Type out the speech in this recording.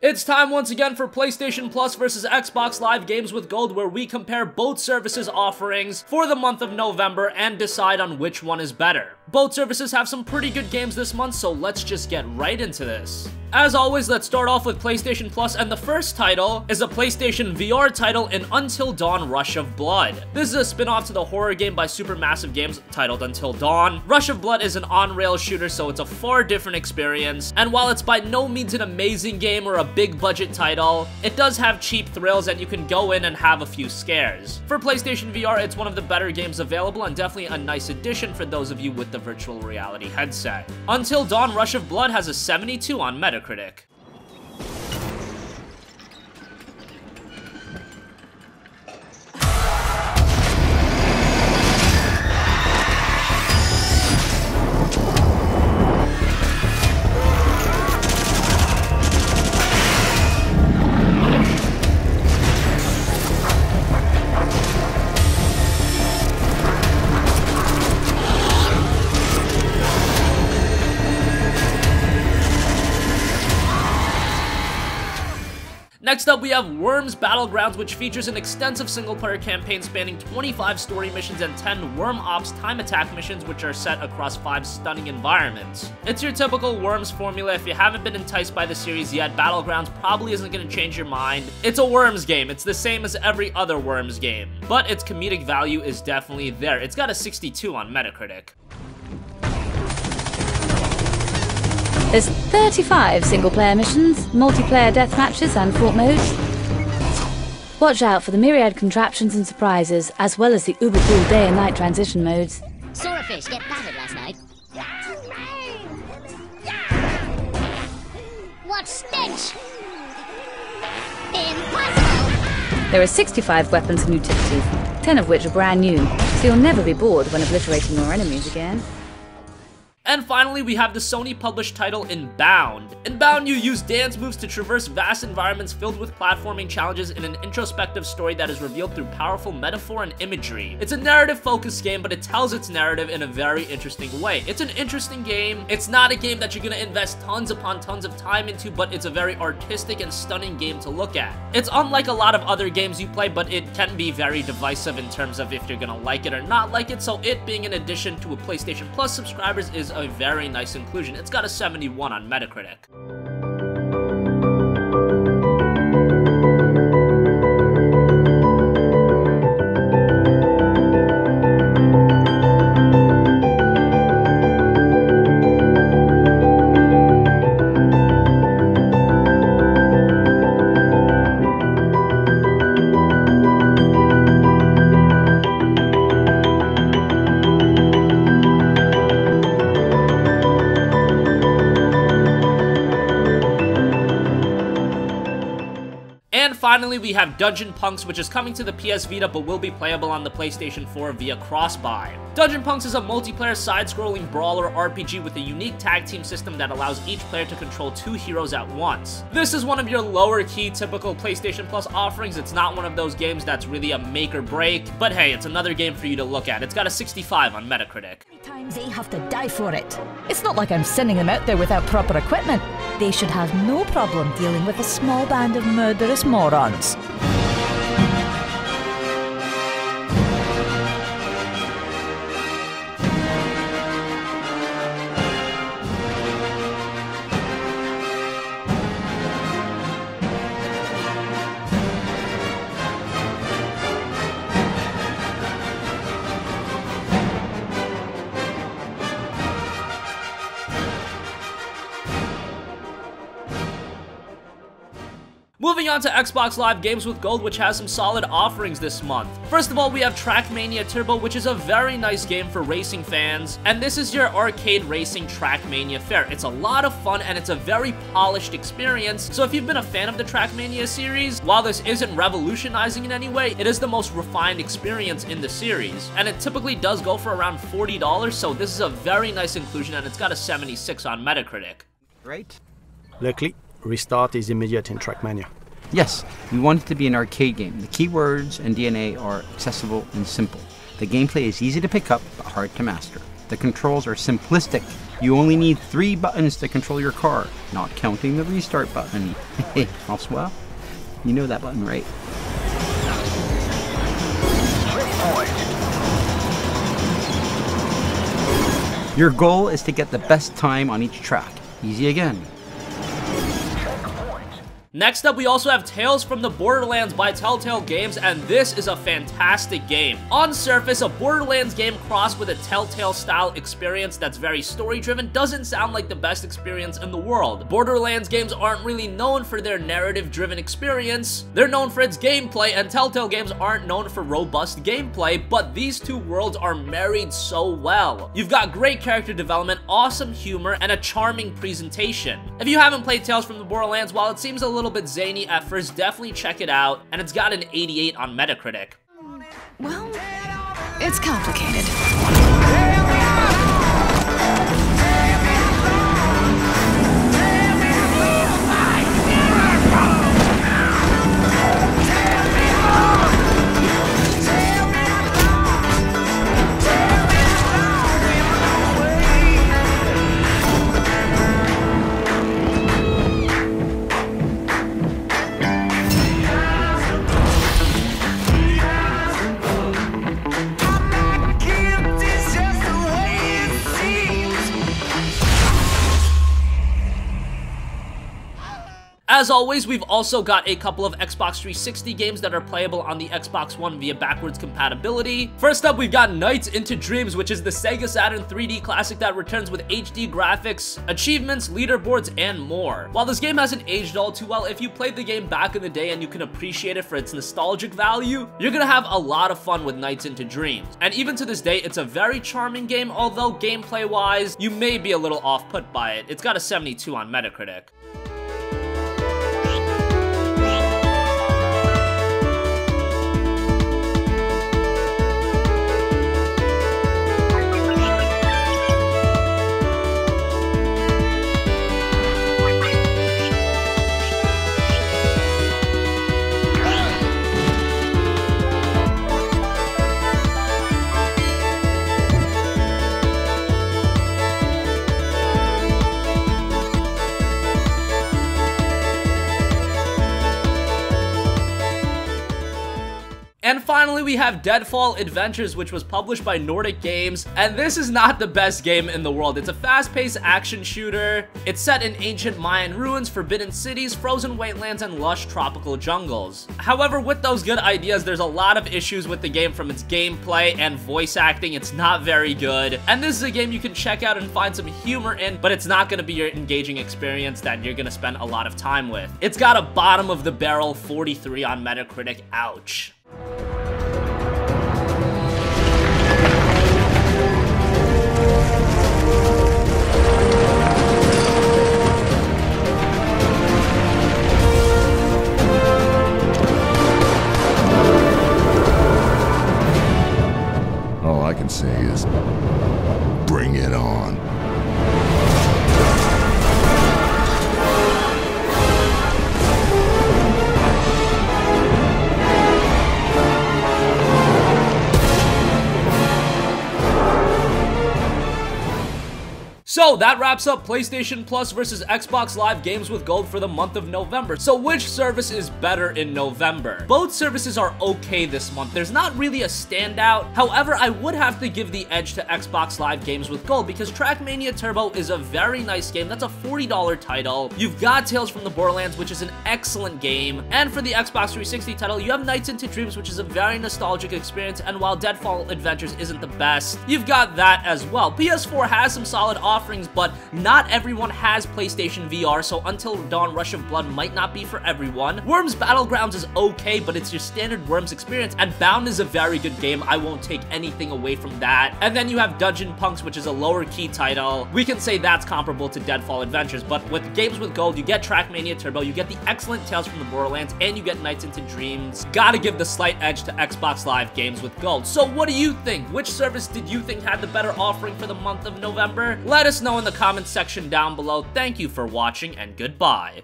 It's time once again for PlayStation Plus versus Xbox Live Games with Gold, where we compare both services' offerings for the month of November and decide on which one is better. Both services have some pretty good games this month, so let's just get right into this. As always, let's start off with PlayStation Plus, and the first title is a PlayStation VR title in Until Dawn: Rush of Blood. This is a spin-off to the horror game by Supermassive Games titled Until Dawn. Rush of Blood is an on-rail shooter, so it's a far different experience, and while it's by no means an amazing game or a big budget title, it does have cheap thrills and you can go in and have a few scares. For PlayStation VR, it's one of the better games available and definitely a nice addition for those of you with the virtual reality headset. Until Dawn: Rush of Blood has a 72 on Metacritic. Next up, we have Worms Battlegrounds, which features an extensive single-player campaign spanning 25 story missions and 10 Worm Ops time attack missions, which are set across 5 stunning environments. It's your typical Worms formula. If you haven't been enticed by the series yet, Battlegrounds probably isn't going to change your mind. It's a Worms game. It's the same as every other Worms game, but its comedic value is definitely there. It's got a 62 on Metacritic. There's 35 single-player missions, multiplayer deathmatches and fort modes. Watch out for the myriad contraptions and surprises, as well as the uber-cool day and night transition modes. Saw a fish get battered last night. What stench? Impossible! There are 65 weapons and utilities, 10 of which are brand new, so you'll never be bored when obliterating your enemies again. And finally, we have the Sony-published title Inbound. Inbound, you use dance moves to traverse vast environments filled with platforming challenges in an introspective story that is revealed through powerful metaphor and imagery. It's a narrative-focused game, but it tells its narrative in a very interesting way. It's an interesting game. It's not a game that you're gonna invest tons upon tons of time into, but it's a very artistic and stunning game to look at. It's unlike a lot of other games you play, but it can be very divisive in terms of if you're gonna like it or not like it, so it being an addition to a PlayStation Plus subscribers is a very nice inclusion. It's got a 71 on Metacritic. Finally, we have Dungeon Punks, which is coming to the PS Vita but will be playable on the PlayStation 4 via cross-buy. Dungeon Punks is a multiplayer side-scrolling brawler RPG with a unique tag team system that allows each player to control 2 heroes at once. This is one of your lower-key typical PlayStation Plus offerings. It's not one of those games that's really a make or break, but hey, it's another game for you to look at. It's got a 65 on Metacritic. Times they have to die for it. It's not like I'm sending them out there without proper equipment. They should have no problem dealing with a small band of murderous morons. Moving on to Xbox Live Games with Gold, which has some solid offerings this month. First of all, we have TrackMania Turbo, which is a very nice game for racing fans, and this is your arcade racing TrackMania fare. It's a lot of fun, and it's a very polished experience, so if you've been a fan of the TrackMania series, while this isn't revolutionizing in any way, it is the most refined experience in the series, and it typically does go for around $40, so this is a very nice inclusion, and it's got a 76 on Metacritic. Right? Luckily, restart is immediate in TrackMania. Yes, we want it to be an arcade game. The keywords and DNA are accessible and simple. The gameplay is easy to pick up, but hard to master. The controls are simplistic. You only need 3 buttons to control your car, not counting the restart button. Hey, François, you know that button, right? Your goal is to get the best time on each track. Easy again. Next up, we also have Tales from the Borderlands by Telltale Games, and this is a fantastic game. On surface, a Borderlands game crossed with a Telltale-style experience that's very story-driven doesn't sound like the best experience in the world. Borderlands games aren't really known for their narrative-driven experience. They're known for its gameplay, and Telltale games aren't known for robust gameplay, but these two worlds are married so well. You've got great character development, awesome humor, and a charming presentation. If you haven't played Tales from the Borderlands, while it seems a little bit zany at first, definitely check it out, and it's got an 88 on Metacritic. Well, it's complicated. As always, we've also got a couple of Xbox 360 games that are playable on the Xbox One via backwards compatibility. First up, we've got Nights into Dreams, which is the Sega Saturn 3D classic that returns with HD graphics, achievements, leaderboards, and more. While this game hasn't aged all too well, if you played the game back in the day and you can appreciate it for its nostalgic value, you're gonna have a lot of fun with Nights into Dreams. And even to this day, it's a very charming game, although gameplay-wise, you may be a little off-put by it. It's got a 72 on Metacritic. And finally, we have Deadfall Adventures, which was published by Nordic Games, and this is not the best game in the world. It's a fast-paced action shooter. It's set in ancient Mayan ruins, forbidden cities, frozen wastelands, and lush tropical jungles. However, with those good ideas, there's a lot of issues with the game from its gameplay and voice acting. It's not very good, and this is a game you can check out and find some humor in, but it's not going to be your engaging experience that you're going to spend a lot of time with. It's got a bottom-of-the-barrel 43 on Metacritic. Ouch. All I can say is, bring it on. So that wraps up PlayStation Plus versus Xbox Live Games with Gold for the month of November. So which service is better in November? Both services are okay this month. There's not really a standout. However, I would have to give the edge to Xbox Live Games with Gold because TrackMania Turbo is a very nice game. That's a $40 title. You've got Tales from the Borderlands, which is an excellent game. And for the Xbox 360 title, you have Nights into Dreams, which is a very nostalgic experience. And while Deadfall Adventures isn't the best, you've got that as well. PS4 has some solid offerings, but not everyone has PlayStation VR, so Until Dawn Rush of Blood might not be for everyone. Worms Battlegrounds is okay, but it's your standard Worms experience, and Bound is a very good game. I won't take anything away from that. And then you have Dungeon Punks, which is a lower key title. We can say that's comparable to Deadfall Adventures, but with Games with Gold, you get TrackMania Turbo, you get the excellent Tales from the Borderlands, and you get Nights into Dreams. Gotta give the slight edge to Xbox Live Games with Gold. So what do you think? Which service did you think had the better offering for the month of November? Let us know in the comments section down below. Thank you for watching, and goodbye.